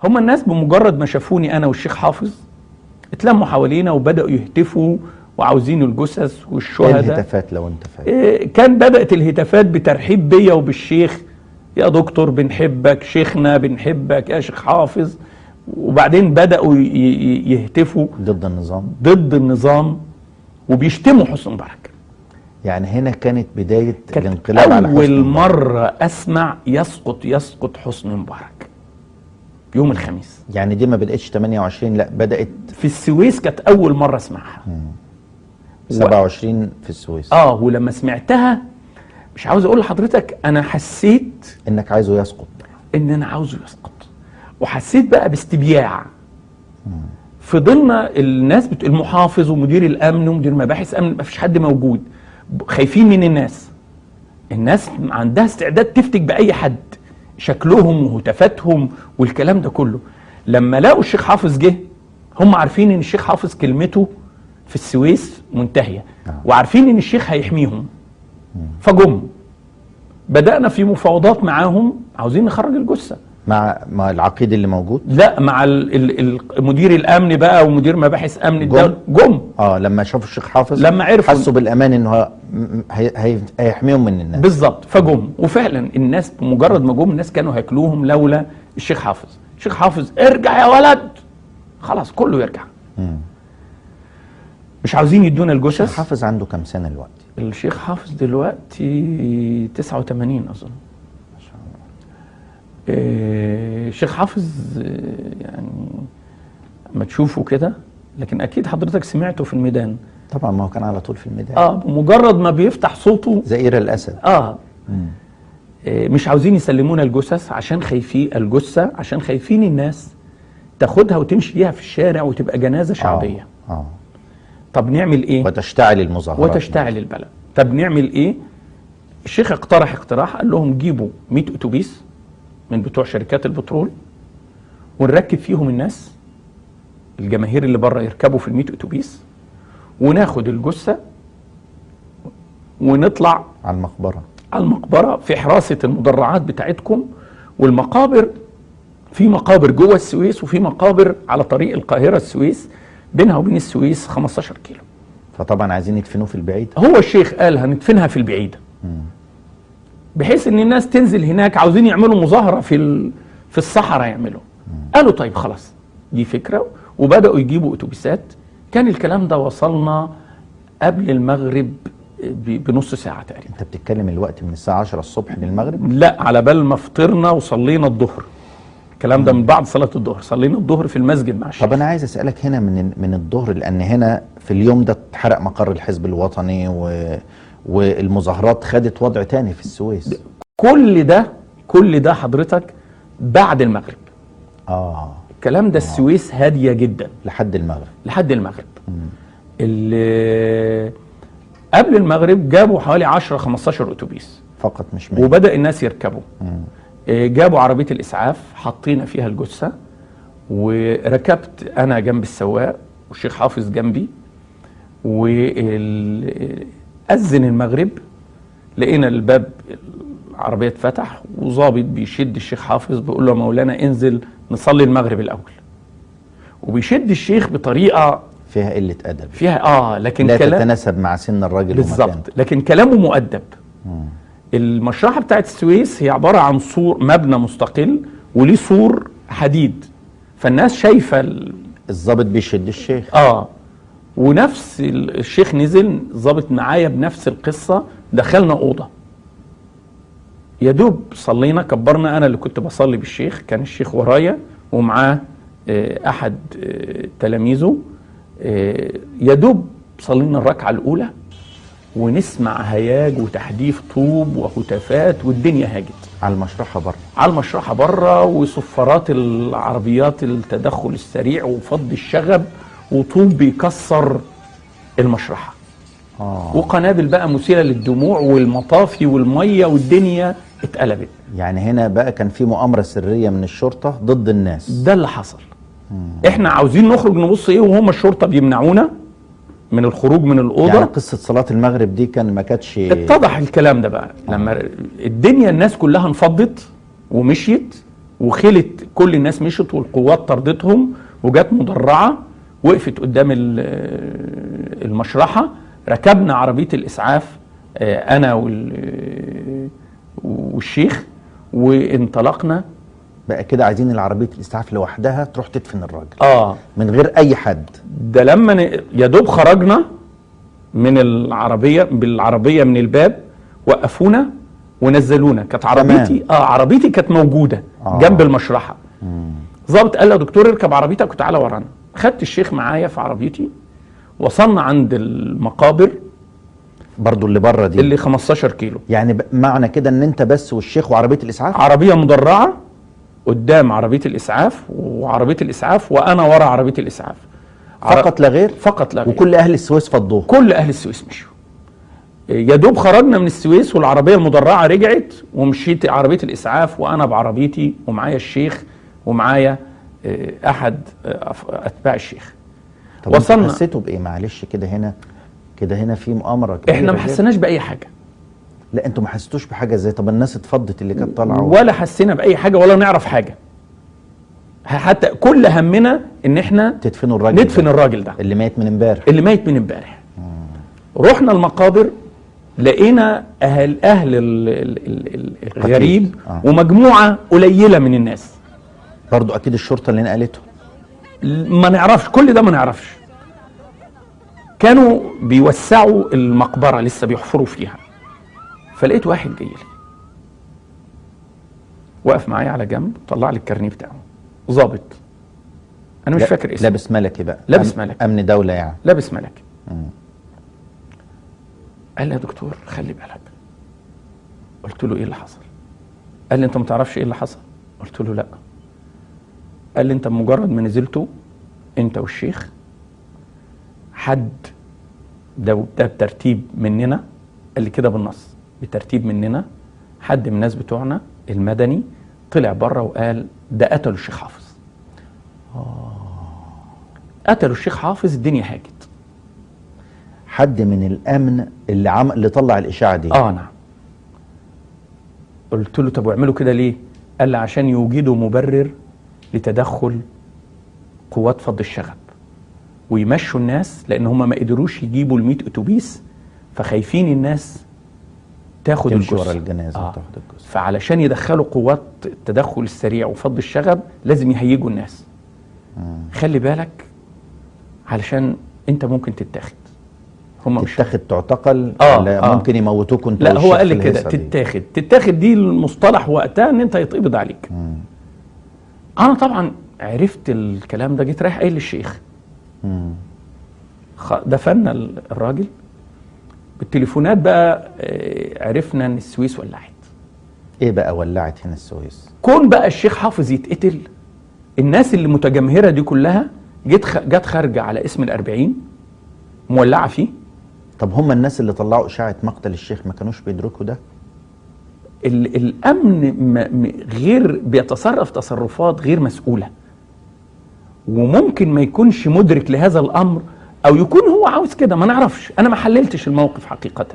هم الناس بمجرد ما شافوني انا والشيخ حافظ اتلموا حوالينا وبداوا يهتفوا وعاوزين الجثث والشهداء. الهتافات لو انت فاهم؟ كان بدات الهتافات بترحيب بيا وبالشيخ، يا دكتور بنحبك، شيخنا بنحبك يا شيخ حافظ. وبعدين بداوا يهتفوا ضد النظام وبيشتموا حسني مبارك. يعني هنا كانت بدايه الانقلاب على حسني أول مبارك. مرة أسمع يسقط حسني مبارك يوم الخميس. يعني دي ما بدأتش 28، لا بدأت في السويس، كانت أول مرة أسمعها. 27 في السويس. ولما سمعتها مش عاوز أقول لحضرتك، أنا حسيت إنك عايزه يسقط، إن أنا عاوزه يسقط، وحسيت بقى باستبياع. فضلنا الناس المحافظ ومدير الأمن ومدير مباحث أمن، ما فيش حد موجود، خايفين من الناس عندها استعداد تفتك بأي حد، شكلهم وهتافاتهم والكلام ده كله. لما لقوا الشيخ حافظ جه، هم عارفين ان الشيخ حافظ كلمته في السويس منتهية، وعارفين ان الشيخ هيحميهم. فجم بدأنا في مفاوضات معاهم، عاوزين نخرج الجثة مع العقيد اللي موجود، لا مع مدير الامن بقى ومدير مباحث امن الدولة. جم لما شافوا الشيخ حافظ، لما عرفوا حسوا بالامان انه هيحميهم من الناس بالظبط. فجم، وفعلا الناس بمجرد ما جم الناس كانوا هياكلوهم لولا الشيخ حافظ. الشيخ حافظ ارجع يا ولد، خلاص كله يرجع. مش عاوزين يدونا الجثث. الشيخ حافظ عنده كام سنه دلوقتي؟ الشيخ حافظ دلوقتي 89 اظن. الشيخ حافظ يعني ما تشوفه كده، لكن اكيد حضرتك سمعته في الميدان. طبعا، ما هو كان على طول في الميدان. بمجرد ما بيفتح صوته زئير الاسد. مش عاوزين يسلمونا الجثث عشان خايفين الناس تاخدها وتمشي بيها في الشارع وتبقى جنازه شعبيه. طب نعمل ايه؟ وتشتعل المظاهرات وتشتعل البلد. طب نعمل ايه؟ الشيخ اقترح قال لهم جيبوا 100 اتوبيس من بتوع شركات البترول، ونركب فيهم الناس الجماهير اللي بره يركبوا في ال100 اتوبيس، وناخد الجثه ونطلع على المقبره في حراسه المدرعات بتاعتكم. والمقابر، في مقابر جوه السويس وفي مقابر على طريق القاهره السويس، بينها وبين السويس 15 كيلو. فطبعا عايزين يدفنوه في البعيد. هو الشيخ قال هندفنها في البعيده، بحيث ان الناس تنزل هناك. عاوزين يعملوا مظاهره في الصحراء يعملوا. قالوا طيب خلاص، دي فكره. وبداوا يجيبوا اتوبيسات. كان الكلام ده وصلنا قبل المغرب بنص ساعه تقريبا. انت بتتكلم الوقت من الساعه 10 الصبح للمغرب؟ لا، على بال ما فطرنا وصلينا الظهر. الكلام ده من بعد صلاه الظهر، صلينا الظهر في المسجد مع الشيخ. طب انا عايز اسالك هنا من الظهر، لان هنا في اليوم ده اتحرق مقر الحزب الوطني والمظاهرات خدت وضع تاني في السويس. كل ده حضرتك بعد المغرب. الكلام ده السويس هاديه جدا لحد المغرب. اللي قبل المغرب جابوا حوالي 10-15 اتوبيس فقط، مش 100. وبدأ الناس يركبوا. جابوا عربيه الاسعاف، حطينا فيها الجثه، وركبت انا جنب السواق والشيخ حافظ جنبي. وأذن المغرب، لقينا الباب العربية اتفتح وظابط بيشد الشيخ حافظ، بيقول له مولانا انزل نصلي المغرب الأول. وبيشد الشيخ بطريقة فيها قلة أدب، فيها لكن لا تتناسب مع سن الراجل بالظبط، لكن كلامه مؤدب. المشرحة بتاعت السويس هي عبارة عن سور، مبنى مستقل وليه سور حديد، فالناس شايفة الظابط بيشد الشيخ. ونفس الشيخ نزل ظابط معايا بنفس القصة. دخلنا أوضة، يا دوب صلينا، كبرنا. أنا اللي كنت بصلي بالشيخ، كان الشيخ ورايا ومعاه أحد تلاميذه. يا دوب صلينا الركعة الأولى ونسمع هياج وتحديف طوب وهتافات، والدنيا هاجت على المشرحة بره وصفارات العربيات التدخل السريع وفض الشغب وطوب بيكسر المشرحة. وقنابل بقى مثيرة للدموع والمطافي والمية، والدنيا اتقلبت. يعني هنا بقى كان في مؤامرة سرية من الشرطة ضد الناس. ده اللي حصل. احنا عاوزين نخرج نبص ايه، وهم الشرطة بيمنعونا من الخروج من الأوضة. يعني قصة صلاة المغرب دي ما كانتش اتضح الكلام ده بقى لما الدنيا الناس كلها انفضت ومشيت، وخلت كل الناس مشت والقوات طردتهم، وجت مدرعة وقفت قدام المشرحة. ركبنا عربية الإسعاف أنا والشيخ وانطلقنا. بقى كده عايزين العربية الإسعاف لوحدها تروح تدفن الراجل من غير أي حد. ده لما يا دوب خرجنا من العربية بالعربية من الباب وقفونا ونزلونا. كانت عربيتي عربيتي كانت موجودة جنب المشرحة. ضابط قال لي يا دكتور اركب عربيتك وتعالى ورانا. خدت الشيخ معايا في عربيتي، وصلنا عند المقابر برضو اللي بره دي اللي 15 كيلو. يعني معنى كده ان انت بس والشيخ وعربية الإسعاف؟ عربية مدرعة قدام عربية الإسعاف، وعربية الإسعاف وأنا ورا عربية الإسعاف. فقط لا غير؟ فقط لا غير. وكل أهل السويس فضوه؟ كل أهل السويس مشوا. يا دوب خرجنا من السويس والعربية المدرعة رجعت، ومشيت عربية الإسعاف وأنا بعربيتي ومعايا الشيخ ومعايا أحد أتباع الشيخ. طب وصلنا. حسيتوا بإيه؟ معلش كده هنا في مؤامرة كبيرة. إحنا ما حسناش بأي حاجة. لا انتوا ما حسيتوش بحاجة ازاي؟ طب الناس اتفضت اللي كانت طالعة ولا حسينا بأي حاجة ولا نعرف حاجة. حتى كل همنا ان احنا تدفنوا الراجل ندفن الراجل ده اللي ميت من امبارح. رحنا المقابر، لقينا اهل الغريب ومجموعة قليلة من الناس. برضو اكيد الشرطة اللي نقلته ما نعرفش، كل ده ما نعرفش. كانوا بيوسعوا المقبرة لسه بيحفروا فيها، فلقيت واحد جاي لي وقف معايا على جنب، طلع لي الكارنيه بتاعه. ضابط انا مش فاكر اسمه. لابس ملكي بقى؟ لابس ملكي، امن دولة يعني. لابس ملكي. قال لي يا دكتور خلي بالك. قلت له ايه اللي حصل؟ قال لي انت ما تعرفش ايه اللي حصل؟ قلت له لا. قال لي انت بمجرد ما نزلتوا انت والشيخ، حد ده بترتيب مننا، قال لي كده بالنص، بترتيب مننا حد من الناس بتوعنا المدني طلع بره وقال ده قتلوا الشيخ حافظ. قتلوا الشيخ حافظ، الدنيا هاجت. حد من الامن اللي طلع الاشاعه دي؟ نعم. قلت له طب واعملوا كده ليه؟ قال لي عشان يوجدوا مبرر لتدخل قوات فض الشغب ويمشوا الناس، لان هم ما قدروش يجيبوا ال100 اتوبيس، فخايفين الناس تاخد تمشي ورا الجنازه وتاخد الجثه. فعلشان يدخلوا قوات التدخل السريع وفض الشغب لازم يهيجوا الناس. خلي بالك علشان انت ممكن تتاخد. هم تتاخد تعتقل؟ ممكن يموتوك انت؟ لا هو قال لي كده تتاخد دي المصطلح وقتها ان انت يتقبض عليك. انا طبعا عرفت الكلام ده، جيت رايح قايل للشيخ. دفنا الراجل بالتليفونات بقى. عرفنا ان السويس ولعت. ايه بقى ولعت هنا السويس؟ كون بقى الشيخ حافظ يتقتل، الناس اللي متجمهرة دي كلها جت خارجة على اسم ال40 مولعة فيه. طب هم الناس اللي طلعوا اشاعة مقتل الشيخ ما كانوش بيدركوا ده؟ الامن غير بيتصرف تصرفات غير مسؤولة، وممكن ما يكونش مدرك لهذا الامر، او يكون هو عاوز كده، ما نعرفش. انا ما حللتش الموقف حقيقة.